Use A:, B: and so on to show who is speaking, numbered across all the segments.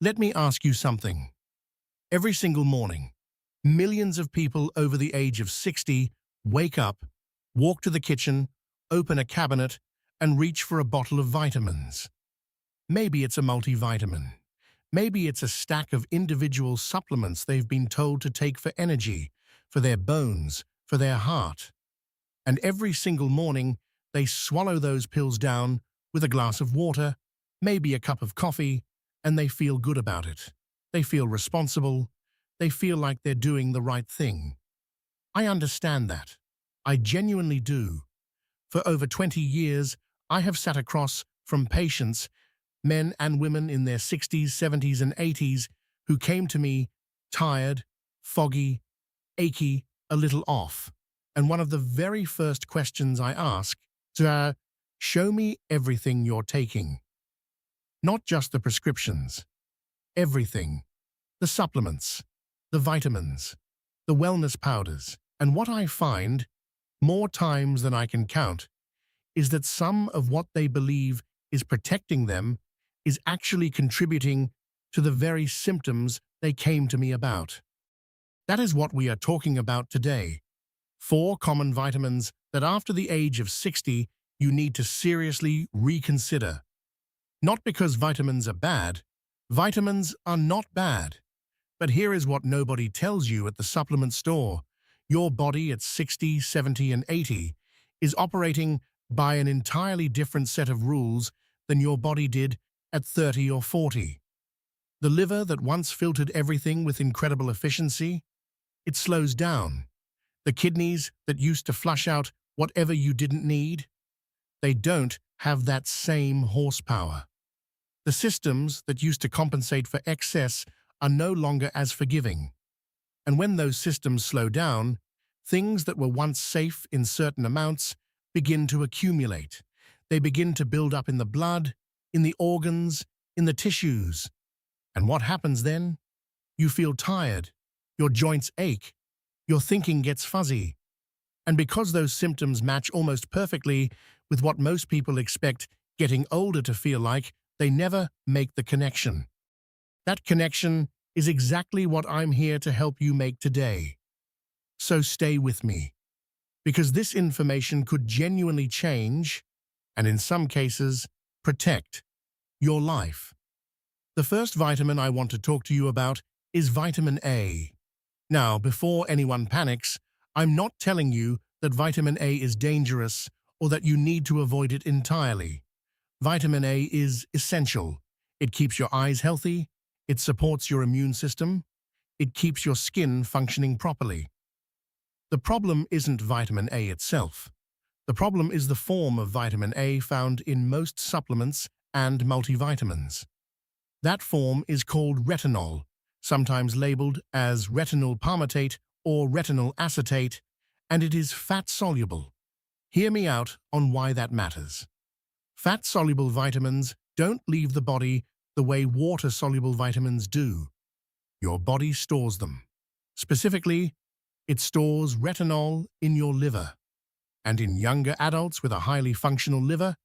A: Let me ask you something. Every single morning, millions of people over the age of 60 wake up, walk to the kitchen, open a cabinet, and reach for a bottle of vitamins. Maybe it's a multivitamin. Maybe it's a stack of individual supplements they've been told to take for energy, for their bones, for their heart. And every single morning, they swallow those pills down with a glass of water, maybe a cup of coffee, and they feel good about it. They feel responsible. They feel like they're doing the right thing. I understand that. I genuinely do. For over 20 years, I have sat across from patients, men and women in their 60s, 70s, and 80s, who came to me tired, foggy, achy, a little off. And one of the very first questions I ask is, show me everything you're taking. Not just the prescriptions. Everything. The supplements, the vitamins, the wellness powders. And what I find, more times than I can count, is that some of what they believe is protecting them is actually contributing to the very symptoms they came to me about. That is what we are talking about today. 4 common vitamins that after the age of 60 you need to seriously reconsider. Not because vitamins are bad. Vitamins are not bad. But here is what nobody tells you at the supplement store. Your body at 60, 70, and 80 is operating by an entirely different set of rules than your body did at 30 or 40. The liver that once filtered everything with incredible efficiency, it slows down. The kidneys that used to flush out whatever you didn't need, they don't have that same horsepower. The systems that used to compensate for excess are no longer as forgiving. And when those systems slow down, things that were once safe in certain amounts begin to accumulate. They begin to build up in the blood, in the organs, in the tissues. And what happens then? You feel tired, your joints ache, your thinking gets fuzzy. And because those symptoms match almost perfectly with what most people expect getting older to feel like, they never make the connection. That connection is exactly what I'm here to help you make today. So stay with me, because this information could genuinely change, and in some cases, protect your life. The first vitamin I want to talk to you about is vitamin A. Now, before anyone panics, I'm not telling you that vitamin A is dangerous or that you need to avoid it entirely. Vitamin A is essential. It keeps your eyes healthy, it supports your immune system, it keeps your skin functioning properly. The problem isn't vitamin A itself. The problem is the form of vitamin A found in most supplements and multivitamins. That form is called retinol, sometimes labeled as retinol palmitate or retinol acetate, and it is fat-soluble. Hear me out on why that matters. Fat-soluble vitamins don't leave the body the way water-soluble vitamins do. Your body stores them. Specifically, it stores retinol in your liver. And in younger adults with a highly functional liver,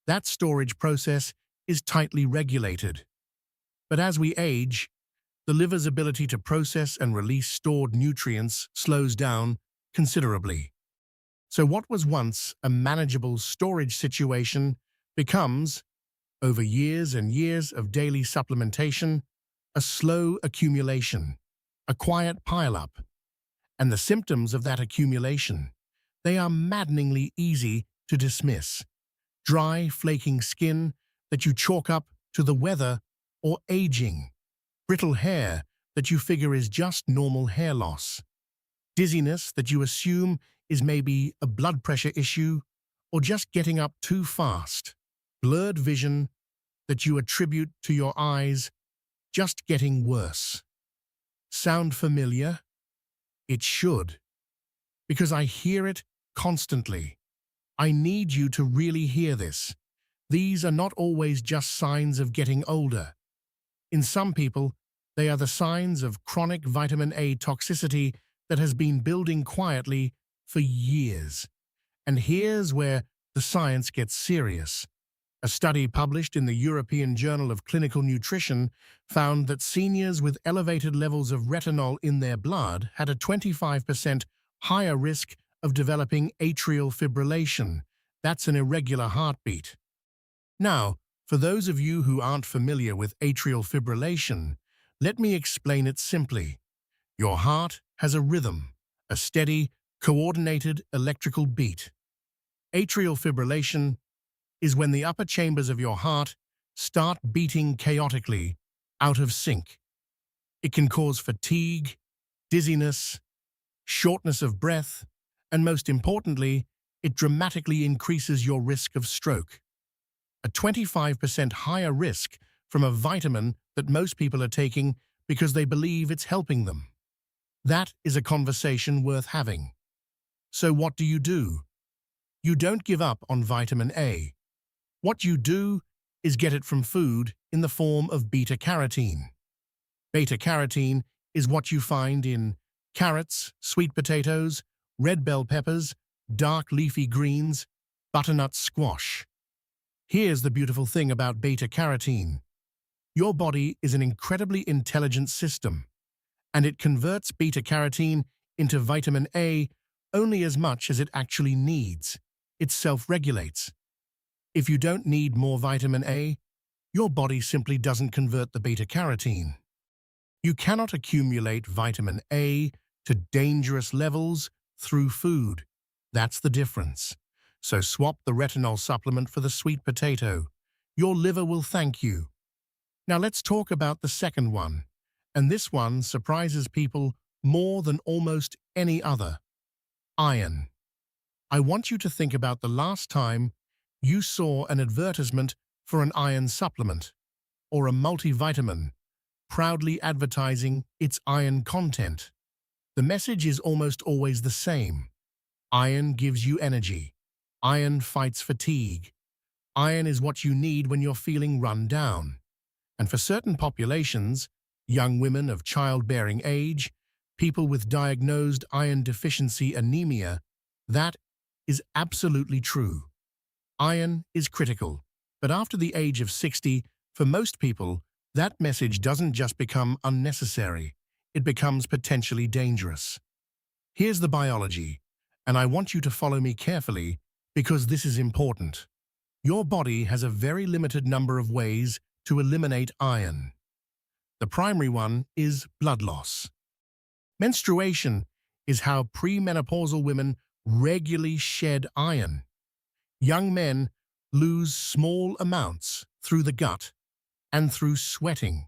A: that storage process is tightly regulated. But as we age, the liver's ability to process and release stored nutrients slows down considerably. So what was once a manageable storage situation becomes, over years and years of daily supplementation, a slow accumulation, a quiet pile-up. And the symptoms of that accumulation, they are maddeningly easy to dismiss. Dry, flaking skin that you chalk up to the weather or aging. Brittle hair that you figure is just normal hair loss. Dizziness that you assume is maybe a blood pressure issue or just getting up too fast. Blurred vision that you attribute to your eyes just getting worse. Sound familiar? It should, because I hear it constantly. I need you to really hear this. These are not always just signs of getting older. In some people, they are the signs of chronic vitamin A toxicity that has been building quietly for years. And here's where the science gets serious. A study published in the European Journal of Clinical Nutrition found that seniors with elevated levels of retinol in their blood had a 25% higher risk of developing atrial fibrillation. That's an irregular heartbeat. Now, for those of you who aren't familiar with atrial fibrillation, let me explain it simply. Your heart has a rhythm, a steady, coordinated electrical beat. Atrial fibrillation is when the upper chambers of your heart start beating chaotically, out of sync. It can cause fatigue, dizziness, shortness of breath, and most importantly, it dramatically increases your risk of stroke. A 25% higher risk from a vitamin that most people are taking because they believe it's helping them. That is a conversation worth having. So what do? You don't give up on vitamin A. What you do is get it from food in the form of beta-carotene. Beta-carotene is what you find in carrots, sweet potatoes, red bell peppers, dark leafy greens, butternut squash. Here's the beautiful thing about beta-carotene. Your body is an incredibly intelligent system, and it converts beta-carotene into vitamin A only as much as it actually needs. It self-regulates. If you don't need more vitamin A, your body simply doesn't convert the beta-carotene. You cannot accumulate vitamin A to dangerous levels through food. That's the difference. So swap the retinol supplement for the sweet potato. Your liver will thank you. Now let's talk about the second one, and this one surprises people more than almost any other. Iron. I want you to think about the last time you saw an advertisement for an iron supplement or a multivitamin proudly advertising its iron content. The message is almost always the same. Iron gives you energy. Iron fights fatigue. Iron is what you need when you're feeling run down. And for certain populations, young women of childbearing age, people with diagnosed iron deficiency anemia, that is absolutely true. Iron is critical, but after the age of 60, for most people, that message doesn't just become unnecessary, it becomes potentially dangerous. Here's the biology, and I want you to follow me carefully because this is important. Your body has a very limited number of ways to eliminate iron. The primary one is blood loss. Menstruation is how premenopausal women regularly shed iron. Young men lose small amounts through the gut and through sweating.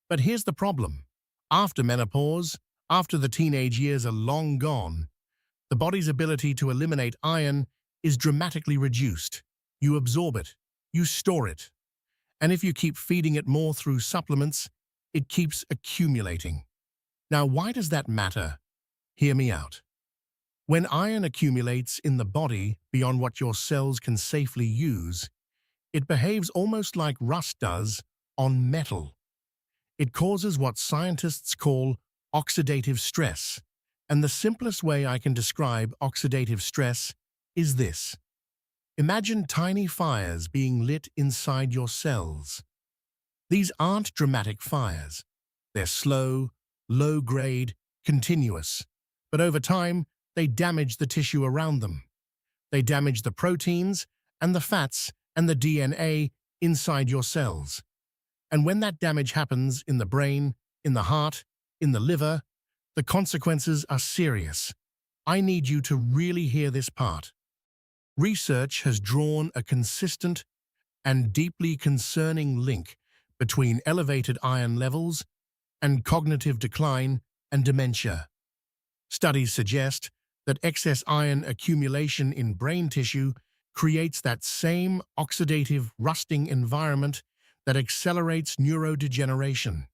A: But here's the problem. After menopause, after the teenage years are long gone, the body's ability to eliminate iron is dramatically reduced. You absorb it, you store it, and if you keep feeding it more through supplements, it keeps accumulating. Now, why does that matter? Hear me out. When iron accumulates in the body beyond what your cells can safely use, it behaves almost like rust does on metal. It causes what scientists call oxidative stress, and the simplest way I can describe oxidative stress is this. Imagine tiny fires being lit inside your cells. These aren't dramatic fires. They're slow, low-grade, continuous, but over time, they damage the tissue around them. They damage the proteins and the fats and the DNA inside your cells. And when that damage happens in the brain, in the heart, in the liver, the consequences are serious. I need you to really hear this part. Research has drawn a consistent and deeply concerning link between elevated iron levels and cognitive decline and dementia. Studies suggest that excess iron accumulation in brain tissue creates that same oxidative rusting environment that accelerates neurodegeneration.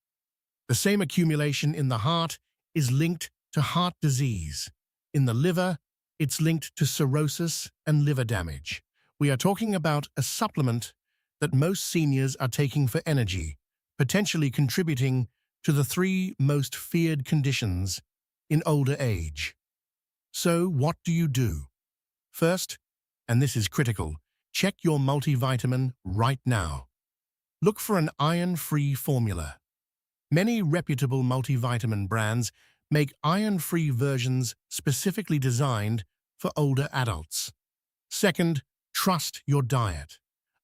A: The same accumulation in the heart is linked to heart disease. In the liver, it's linked to cirrhosis and liver damage. We are talking about a supplement that most seniors are taking for energy, potentially contributing to the 3 most feared conditions in older age. So what do? First, and this is critical, Check your multivitamin right now. Look for an iron-free formula. Many reputable multivitamin brands make iron-free versions specifically designed for older adults. Second, trust your diet.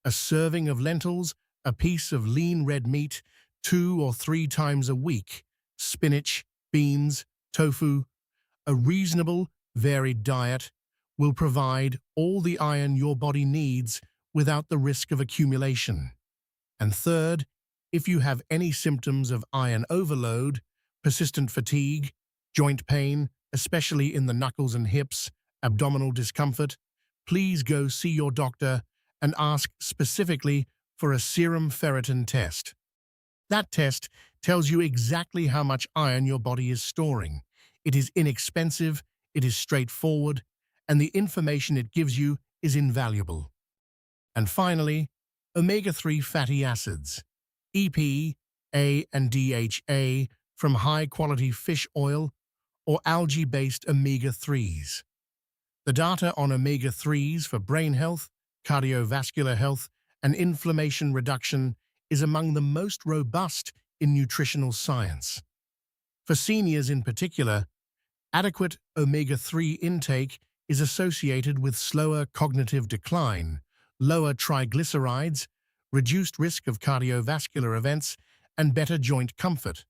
A: A serving of lentils, a piece of lean red meat, 2 or 3 times a week, spinach, beans, tofu, a reasonable, varied diet will provide all the iron your body needs without the risk of accumulation. And third, if you have any symptoms of iron overload, persistent fatigue, joint pain, especially in the knuckles and hips, abdominal discomfort, please go see your doctor and ask specifically for a serum ferritin test. That test tells you exactly how much iron your body is storing. It is inexpensive, it is straightforward, and the information it gives you is invaluable. And finally, omega-3 fatty acids, EPA and DHA from high-quality fish oil or algae-based omega-3s. The data on omega-3s for brain health, cardiovascular health, and inflammation reduction is among the most robust in nutritional science. For seniors in particular, adequate omega-3 intake is associated with slower cognitive decline, lower triglycerides, reduced risk of cardiovascular events, and better joint comfort.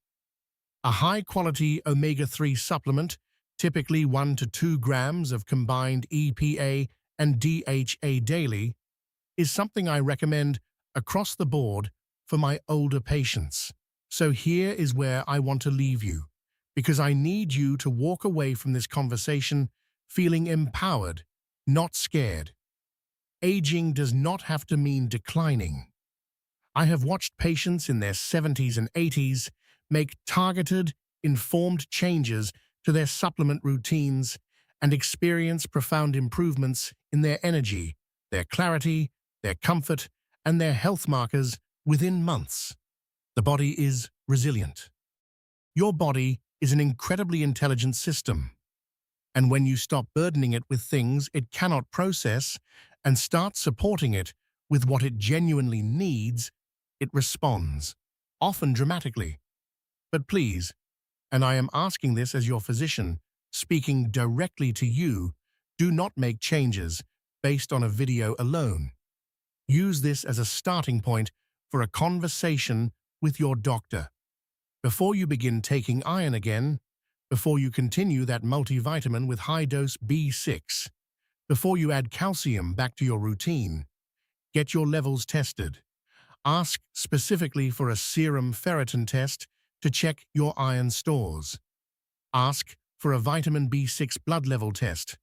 A: A high-quality omega-3 supplement, typically 1 to 2 grams of combined EPA and DHA daily, is something I recommend across the board for my older patients. So here is where I want to leave you, because I need you to walk away from this conversation feeling empowered, not scared. Aging does not have to mean declining. I have watched patients in their 70s and 80s make targeted, informed changes to their supplement routines and experience profound improvements in their energy, their clarity, their comfort, and their health markers within months. The body is resilient. Your body is an incredibly intelligent system, and when you stop burdening it with things it cannot process and start supporting it with what it genuinely needs, it responds, often dramatically. But please, and I am asking this as your physician, speaking directly to you, do not make changes based on a video alone. Use this as a starting point for a conversation with your doctor. Before you begin taking iron again, before you continue that multivitamin with high-dose B6, before you add calcium back to your routine, get your levels tested. Ask specifically for a serum ferritin test to check your iron stores. Ask for a vitamin B6 blood level test.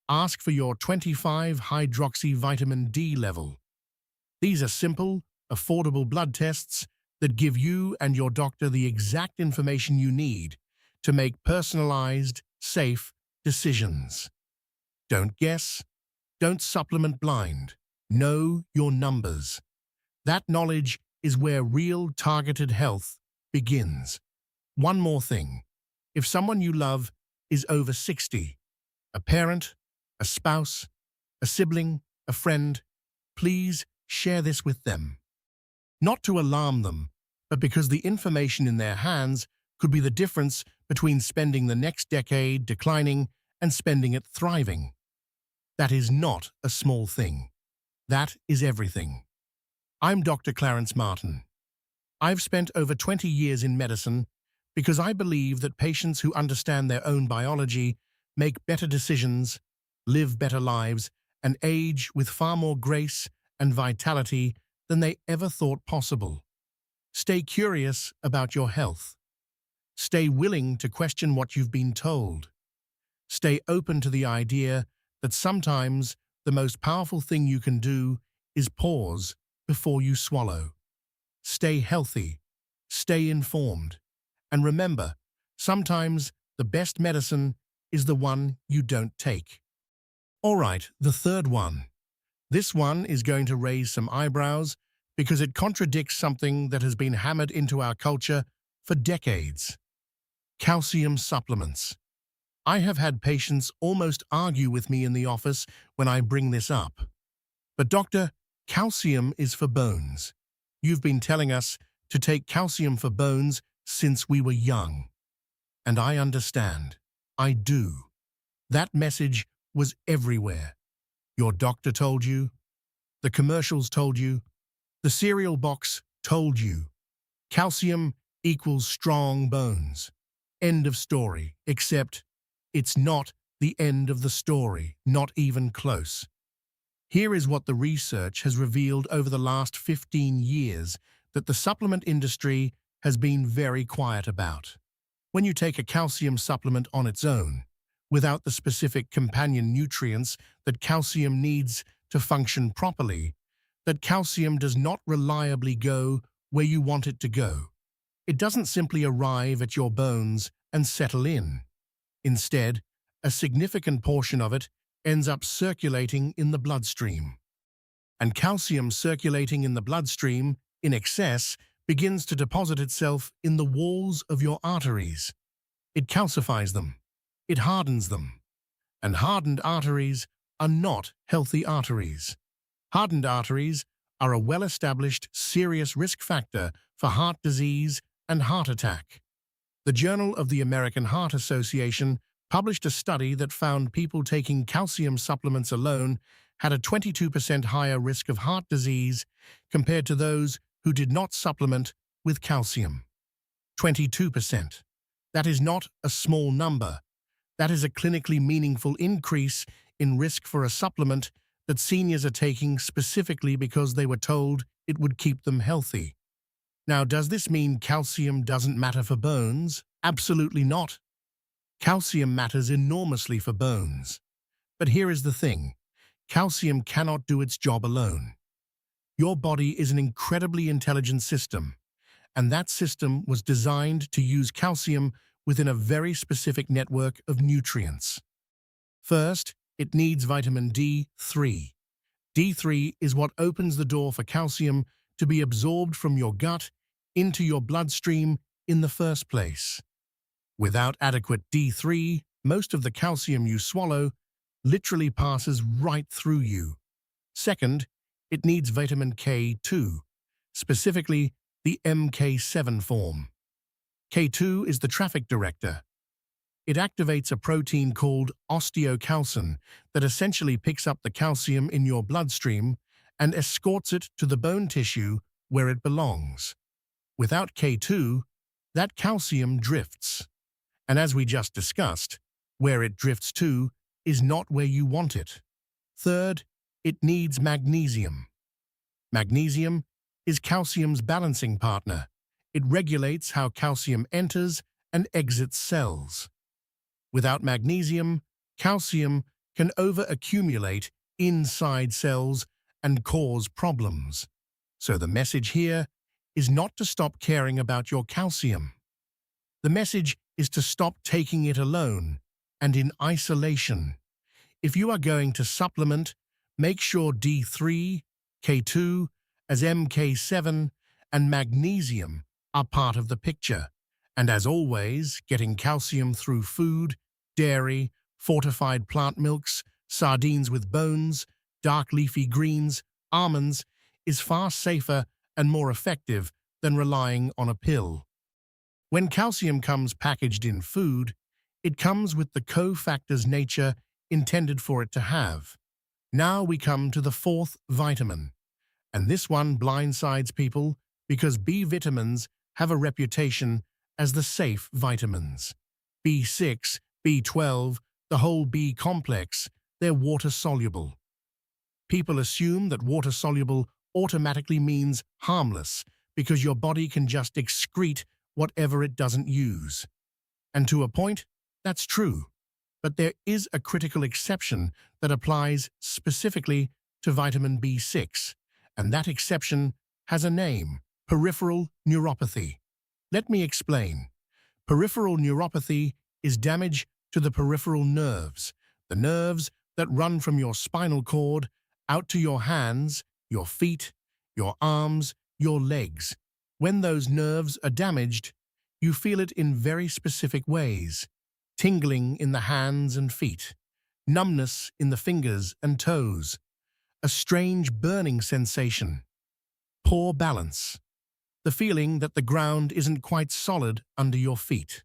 A: Ask for your 25-hydroxy vitamin D level. These are simple, affordable blood tests that give you and your doctor the exact information you need to make personalized, safe decisions. Don't guess. Don't supplement blind. Know your numbers. That knowledge is where real targeted health begins. One more thing. If someone you love is over 60, a parent, a spouse, a sibling, a friend, please share this with them. Not to alarm them, but because the information in their hands could be the difference between spending the next decade declining and spending it thriving. That is not a small thing. That is everything. I'm Dr. Clarence Martin. I've spent over 20 years in medicine because I believe that patients who understand their own biology make better decisions, live better lives, and age with far more grace and vitality than they ever thought possible. Stay curious about your health. Stay willing to question what you've been told. Stay open to the idea that sometimes the most powerful thing you can do is pause before you swallow. Stay healthy, stay informed, and remember, sometimes the best medicine is the one you don't take. All right, the third one. This one is going to raise some eyebrows because it contradicts something that has been hammered into our culture for decades. Calcium supplements. I have had patients almost argue with me in the office when I bring this up. But doctor, calcium is for bones. You've been telling us to take calcium for bones since we were young. And I understand. I do. That message was everywhere. Your doctor told you. The commercials told you. The cereal box told you. Calcium equals strong bones. End of story. Except it's not the end of the story, not even close. Here is what the research has revealed over the last 15 years that the supplement industry has been very quiet about. When you take a calcium supplement on its own, without the specific companion nutrients that calcium needs to function properly, that calcium does not reliably go where you want it to go. It doesn't simply arrive at your bones and settle in. Instead, a significant portion of it ends up circulating in the bloodstream. And calcium circulating in the bloodstream, in excess, begins to deposit itself in the walls of your arteries. It calcifies them. It hardens them. And hardened arteries are not healthy arteries. Hardened arteries are a well-established serious risk factor for heart disease and heart attack. The Journal of the American Heart Association published a study that found people taking calcium supplements alone had a 22% higher risk of heart disease compared to those who did not supplement with calcium. 22%. That is not a small number. That is a clinically meaningful increase in risk for a supplement that seniors are taking specifically because they were told it would keep them healthy. Now, does this mean calcium doesn't matter for bones? Absolutely not. Calcium matters enormously for bones. But here is the thing. Calcium cannot do its job alone. Your body is an incredibly intelligent system, and that system was designed to use calcium within a very specific network of nutrients. First, it needs vitamin D3. D3 is what opens the door for calcium to be absorbed from your gut into your bloodstream in the first place. Without adequate D3, most of the calcium you swallow literally passes right through you. Second, it needs vitamin K2, specifically the MK7 form. K2 is the traffic director. It activates a protein called osteocalcin that essentially picks up the calcium in your bloodstream and escorts it to the bone tissue where it belongs. Without K2, that calcium drifts. And as we just discussed, where it drifts to is not where you want it. Third, it needs magnesium. Magnesium is calcium's balancing partner. It regulates how calcium enters and exits cells. Without magnesium, calcium can overaccumulate inside cells and cause problems. So the message here is not to stop caring about your calcium. The message is to stop taking it alone and in isolation. If you are going to supplement, make sure D3, K2, as MK7, and magnesium are part of the picture. And as always, getting calcium through food, dairy, fortified plant milks, sardines with bones, dark leafy greens, almonds is far safer and more effective than relying on a pill. When calcium comes packaged in food, it comes with the cofactors nature intended for it to have. Now we come to the fourth vitamin, and this one blindsides people because B vitamins have a reputation as the safe vitamins. B6, B12, the whole B complex, they're water-soluble. People assume that water-soluble automatically means harmless because your body can just excrete whatever it doesn't use. And to a point, that's true. But there is a critical exception that applies specifically to vitamin B6, and that exception has a name: peripheral neuropathy. Let me explain. Peripheral neuropathy is damage to the peripheral nerves, the nerves that run from your spinal cord out to your hands, your feet, your arms, your legs. When those nerves are damaged, you feel it in very specific ways: tingling in the hands and feet, numbness in the fingers and toes, a strange burning sensation, poor balance, the feeling that the ground isn't quite solid under your feet,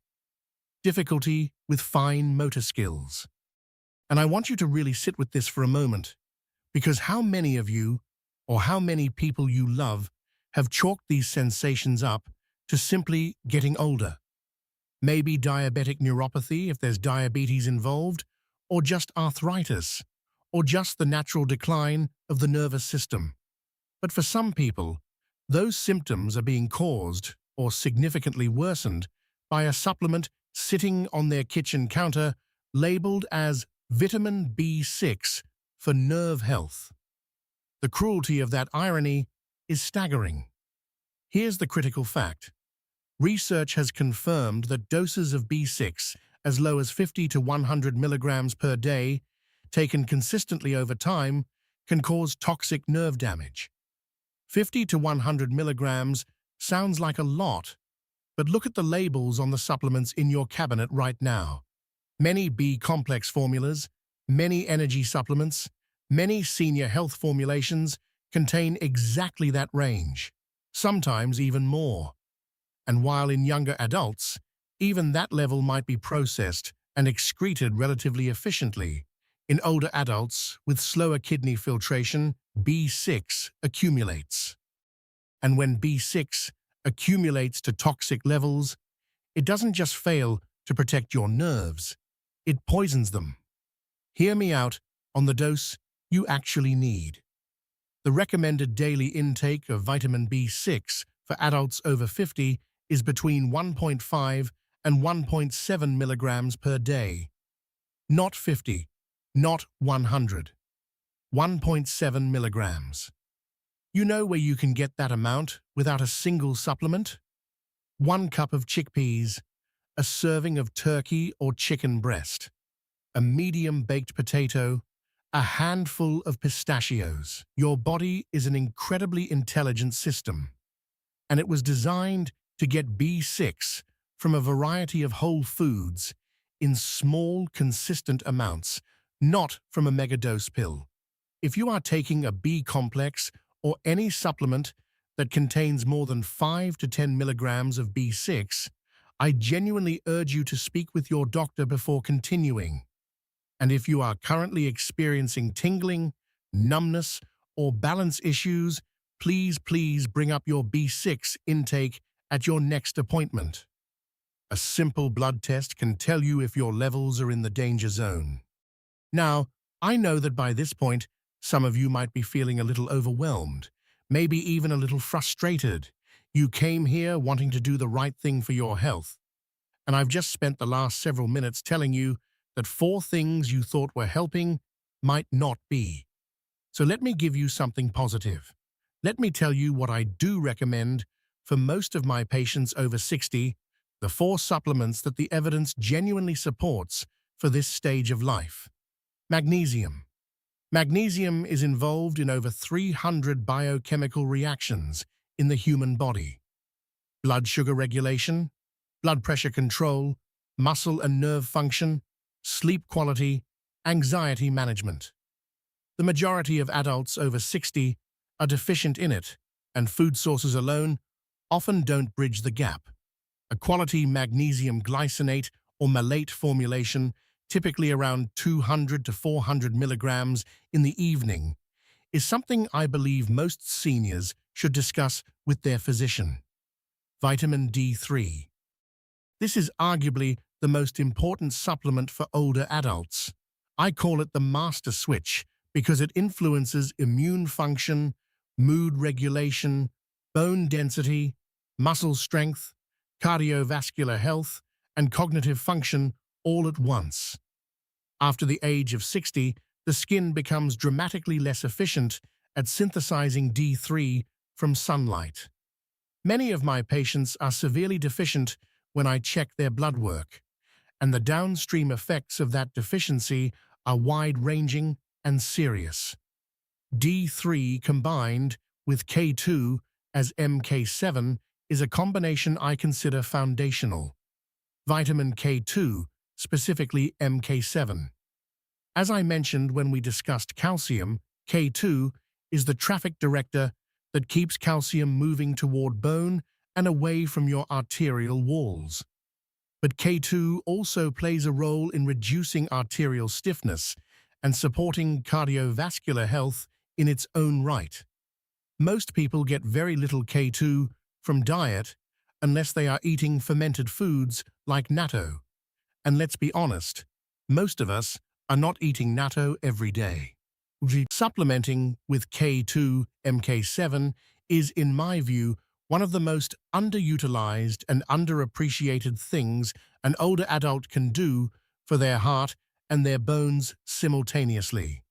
A: difficulty with fine motor skills. And I want you to really sit with this for a moment, because how many of you, or how many people you love, have chalked these sensations up to simply getting older? Maybe diabetic neuropathy if there's diabetes involved, or just arthritis, or just the natural decline of the nervous system. But for some people, those symptoms are being caused or significantly worsened by a supplement sitting on their kitchen counter labeled as vitamin B6 for nerve health. The cruelty of that irony is staggering. Here's the critical fact. Research has confirmed that doses of B6 as low as 50 to 100 milligrams per day, taken consistently over time, can cause toxic nerve damage. 50 to 100 milligrams sounds like a lot, but look at the labels on the supplements in your cabinet right now. Many B-complex formulas, many energy supplements, many senior health formulations contain exactly that range, sometimes even more. And while in younger adults, even that level might be processed and excreted relatively efficiently, in older adults with slower kidney filtration, B6 accumulates. And when B6 accumulates to toxic levels, it doesn't just fail to protect your nerves, it poisons them. Hear me out on the dose you actually need. The recommended daily intake of vitamin B6 for adults over 50 is between 1.5 and 1.7 milligrams per day. Not 50, not 100. 1.7 milligrams. You know where you can get that amount without a single supplement? 1 cup of chickpeas, a serving of turkey or chicken breast, a medium baked potato, a handful of pistachios. Your body is an incredibly intelligent system, and it was designed to get B6 from a variety of whole foods in small, consistent amounts, not from a megadose pill. If you are taking a B complex or any supplement that contains more than 5 to 10 milligrams of B6, I genuinely urge you to speak with your doctor before continuing. And if you are currently experiencing tingling, numbness, or balance issues, please bring up your B6 intake at your next appointment. A simple blood test can tell you if your levels are in the danger zone. Now, I know that by this point, some of you might be feeling a little overwhelmed, maybe even a little frustrated. You came here wanting to do the right thing for your health. And I've just spent the last several minutes telling you that 4 things you thought were helping might not be. So let me give you something positive. Let me tell you what I do recommend for most of my patients over 60, the 4 supplements that the evidence genuinely supports for this stage of life. Magnesium. Magnesium is involved in over 300 biochemical reactions in the human body. Blood sugar regulation, blood pressure control, muscle and nerve function, sleep quality, anxiety management. The majority of adults over 60 are deficient in it, and food sources alone often don't bridge the gap. A quality magnesium glycinate or malate formulation, typically around 200 to 400 milligrams in the evening, is something I believe most seniors should discuss with their physician. Vitamin D3. This is arguably the most important supplement for older adults. I call it the master switch because it influences immune function, mood regulation, bone density, muscle strength, cardiovascular health, and cognitive function all at once. After the age of 60, the skin becomes dramatically less efficient at synthesizing D3 from sunlight. Many of my patients are severely deficient when I check their blood work, and the downstream effects of that deficiency are wide-ranging and serious. D3 combined with K2 as MK7 is a combination I consider foundational. Vitamin K2, specifically MK7. As I mentioned when we discussed calcium, K2 is the traffic director that keeps calcium moving toward bone and away from your arterial walls. But K2 also plays a role in reducing arterial stiffness and supporting cardiovascular health in its own right. Most people get very little K2 from diet unless they are eating fermented foods like natto. And let's be honest, most of us are not eating natto every day. Supplementing with K2 MK7 is, in my view, one of the most underutilized and underappreciated things an older adult can do for their heart and their bones simultaneously.